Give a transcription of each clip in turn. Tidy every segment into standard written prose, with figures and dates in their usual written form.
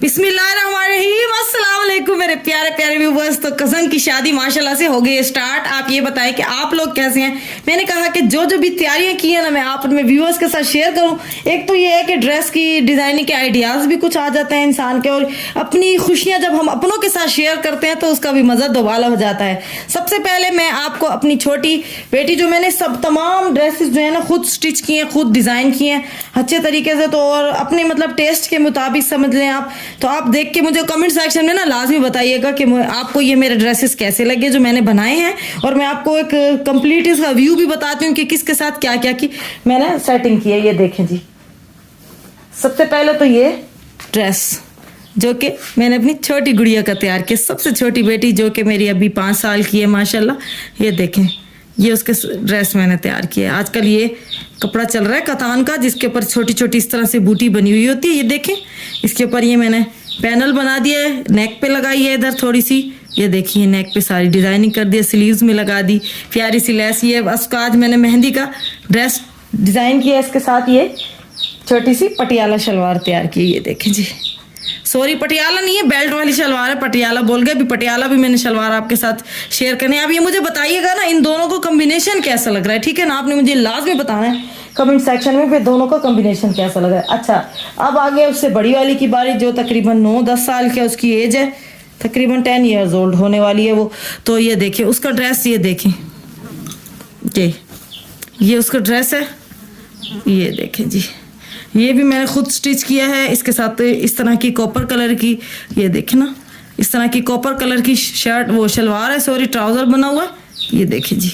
बिस्मिल्लाहिर्रहमानिर्रहीम, अस्सलाम वालेकुम मेरे प्यारे प्यारे व्यूवर्स। तो कज़न की शादी माशाल्लाह से हो गई है स्टार्ट। आप ये बताएं कि आप लोग कैसे हैं। मैंने कहा कि जो जो भी तैयारियां की है ना, मैं आप अपने व्यूवर्स के साथ शेयर करूं। एक तो ये है कि ड्रेस की डिज़ाइनिंग के आइडियाज़ भी कुछ आ जाते हैं इंसान के, और अपनी खुशियां जब हम अपनों के साथ शेयर करते हैं तो उसका भी मज़ा दोबाला हो जाता है। सबसे पहले मैं आपको अपनी छोटी बेटी, जो मैंने सब तमाम ड्रेसेस जो है ना खुद स्टिच किए हैं, खुद डिज़ाइन किए हैं अच्छे तरीके से, तो और अपने मतलब टेस्ट के मुताबिक समझ लें आप। तो आप देख के मुझे कमेंट सेक्शन में ना लाजमी बताइएगा कि आपको ये मेरे ड्रेसेस कैसे लगे जो मैंने बनाए हैं, और मैं आपको एक कंप्लीट इसका व्यू भी बताती हूँ कि किसके साथ क्या क्या की मैंने सेटिंग की है। ये देखें जी, सबसे पहले तो ये ड्रेस जो कि मैंने अपनी छोटी गुड़िया का तैयार किया, सबसे छोटी बेटी जो कि मेरी अभी 5 साल की है माशाल्लाह। ये देखें, ये उसके ड्रेस मैंने तैयार किया है। आजकल ये कपड़ा चल रहा है कतान का, जिसके ऊपर छोटी छोटी इस तरह से बूटी बनी हुई होती है। ये देखें, इसके ऊपर ये मैंने पैनल बना दिया है, नेक पे लगाई है इधर थोड़ी सी। ये देखिए नेक पे सारी डिज़ाइनिंग कर दी, स्लीव्स में लगा दी प्यारी सी लेस। ये उसका आज मैंने मेहंदी का ड्रेस डिज़ाइन किया, इसके साथ ये छोटी सी पटियाला शलवार तैयार की। ये देखें जी, सॉरी पटियाला नहीं है, बेल्ट वाली शलवार है, पटियाला बोल गए। अभी पटियाला भी मैंने शलवार आपके साथ शेयर करनी है। अब ये मुझे बताइएगा ना इन दोनों को कॉम्बिनेशन कैसा लग रहा है, ठीक है ना। आपने मुझे लाजमी बताना है कमेंट सेक्शन में फिर दोनों का कॉम्बिनेशन कैसा लग रहा है। अच्छा, अब आगे उससे बड़ी वाली की बारी, जो तकरीबन 9-10 साल की उसकी एज है, तकरीबन 10 ईयर्स ओल्ड होने वाली है वो। तो ये देखें उसका ड्रेस, ये देखें ये उसका ड्रेस है। ये देखें जी, ये भी मैंने खुद स्टिच किया है। इसके साथ इस तरह की कॉपर कलर की, ये देखें ना, इस तरह की कॉपर कलर की शर्ट, वो शलवार है, सॉरी ट्राउज़र बना हुआ है। ये देखें जी,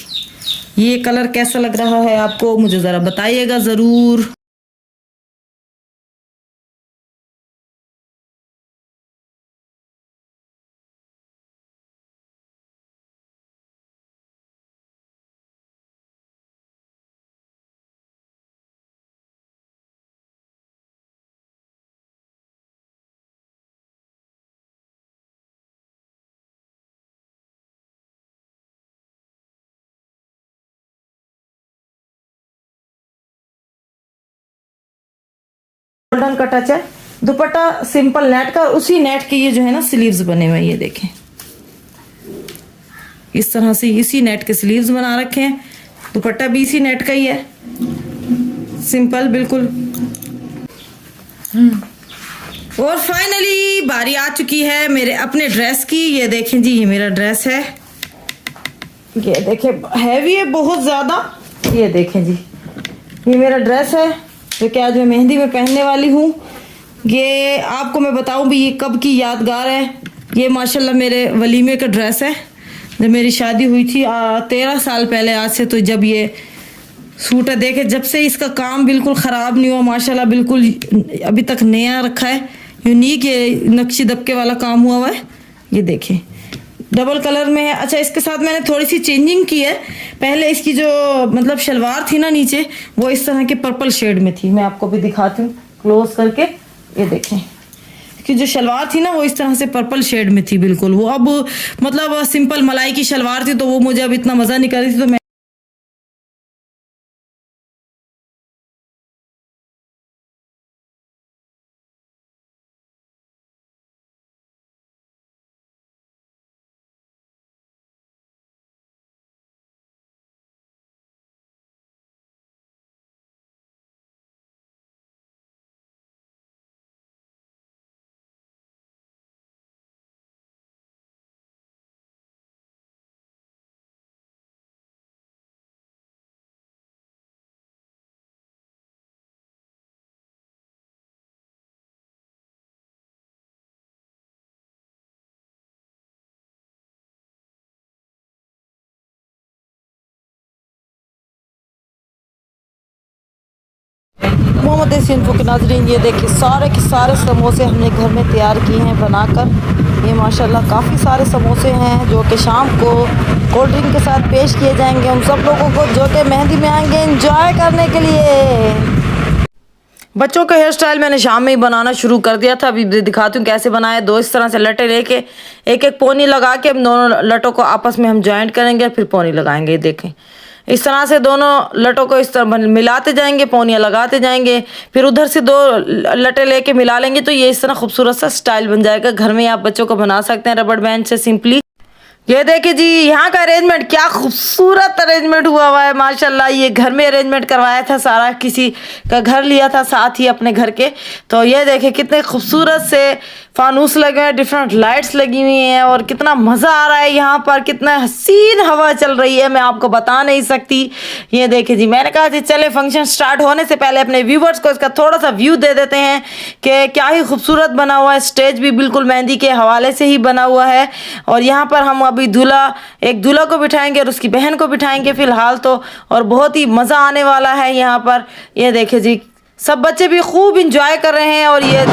ये कलर कैसा लग रहा है आपको, मुझे ज़रा बताइएगा ज़रूर। गोल्डन का टच है, दुपट्टा सिंपल नेट का, उसी नेट के ये जो है ना स्लीव्स बने हुए हैं। ये देखें इस तरह से इसी नेट के स्लीव्स बना रखे हैं, दुपट्टा भी इसी नेट का ही है, सिंपल बिल्कुल। और फाइनली बारी आ चुकी है मेरे अपने ड्रेस की। ये देखें जी, ये मेरा ड्रेस है। ये देखें हैवी है बहुत ज़्यादा। ये देखें जी, ये मेरा ड्रेस है जो कि आज मैं मेहंदी में पहनने वाली हूँ। ये आपको मैं बताऊँ भी ये कब की यादगार है। ये माशाल्लाह मेरे वलीमे का ड्रेस है, जब मेरी शादी हुई थी 13 साल पहले आज से। तो जब ये सूट है, देखे जब से इसका काम बिल्कुल ख़राब नहीं हुआ माशाल्लाह, बिल्कुल अभी तक नया रखा है, यूनिक ये नक्शी दबके वाला काम हुआ हुआ है। ये देखें डबल कलर में है। अच्छा, इसके साथ मैंने थोड़ी सी चेंजिंग की है। पहले इसकी जो मतलब शलवार थी ना नीचे, वो इस तरह के पर्पल शेड में थी। मैं आपको भी दिखाती हूँ क्लोज करके। ये देखें, इसकी जो शलवार थी ना वो इस तरह से पर्पल शेड में थी बिल्कुल। वो अब मतलब सिंपल मलाई की शलवार थी, तो वो मुझे अब इतना मज़ा नहीं कर रही थी, तो मैं मोहम्मद इन्फो के नाजरीन, ये देखिए सारे के सारे समोसे हमने घर में तैयार किए हैं बनाकर। ये माशाल्लाह काफ़ी सारे समोसे हैं जो कि शाम को कोल्ड ड्रिंक के साथ पेश किए जाएंगे उन सब लोगों को जो कि मेहंदी में आएंगे एंजॉय करने के लिए। बच्चों का हेयर स्टाइल मैंने शाम में ही बनाना शुरू कर दिया था। अभी दिखाती हूँ कैसे बनाया। 2 इस तरह से लटे लेके एक एक पोनी लगा के हम दोनों लटों को आपस में हम जॉइंट करेंगे, फिर पोनी लगाएंगे। ये देखें इस तरह से दोनों लटों को इस तरह मिलाते जाएंगे, पौनियाँ लगाते जाएंगे, फिर उधर से 2 लटे लेके मिला लेंगे तो ये इस तरह खूबसूरत सा स्टाइल बन जाएगा। घर में आप बच्चों को बना सकते हैं रबड़ बैंड से सिंपली। ये देखिए जी, यहाँ का अरेंजमेंट क्या खूबसूरत अरेंजमेंट हुआ है माशाल्लाह। ये घर में अरेंजमेंट करवाया था सारा, किसी का घर लिया था साथ ही अपने घर के। तो ये देखिए कितने खूबसूरत से फानूस लगे हैं, डिफरेंट लाइट्स लगी हुई हैं और कितना मज़ा आ रहा है यहाँ पर। कितना हसीन हवा चल रही है, मैं आपको बता नहीं सकती। ये देखिए जी, मैंने कहा जी चले फंक्शन स्टार्ट होने से पहले अपने व्यूवर्स को इसका थोड़ा सा व्यू दे देते हैं कि क्या ही खूबसूरत बना हुआ है। स्टेज भी बिल्कुल मेहंदी के हवाले से ही बना हुआ है। और यहाँ पर हम अभी एक दूल्हा को बिठाएंगे और उसकी बहन को बिठाएंगे फिलहाल तो, और बहुत ही मज़ा आने वाला है यहाँ पर। ये देखिए जी, सब बच्चे भी खूब इंजॉय कर रहे हैं। और ये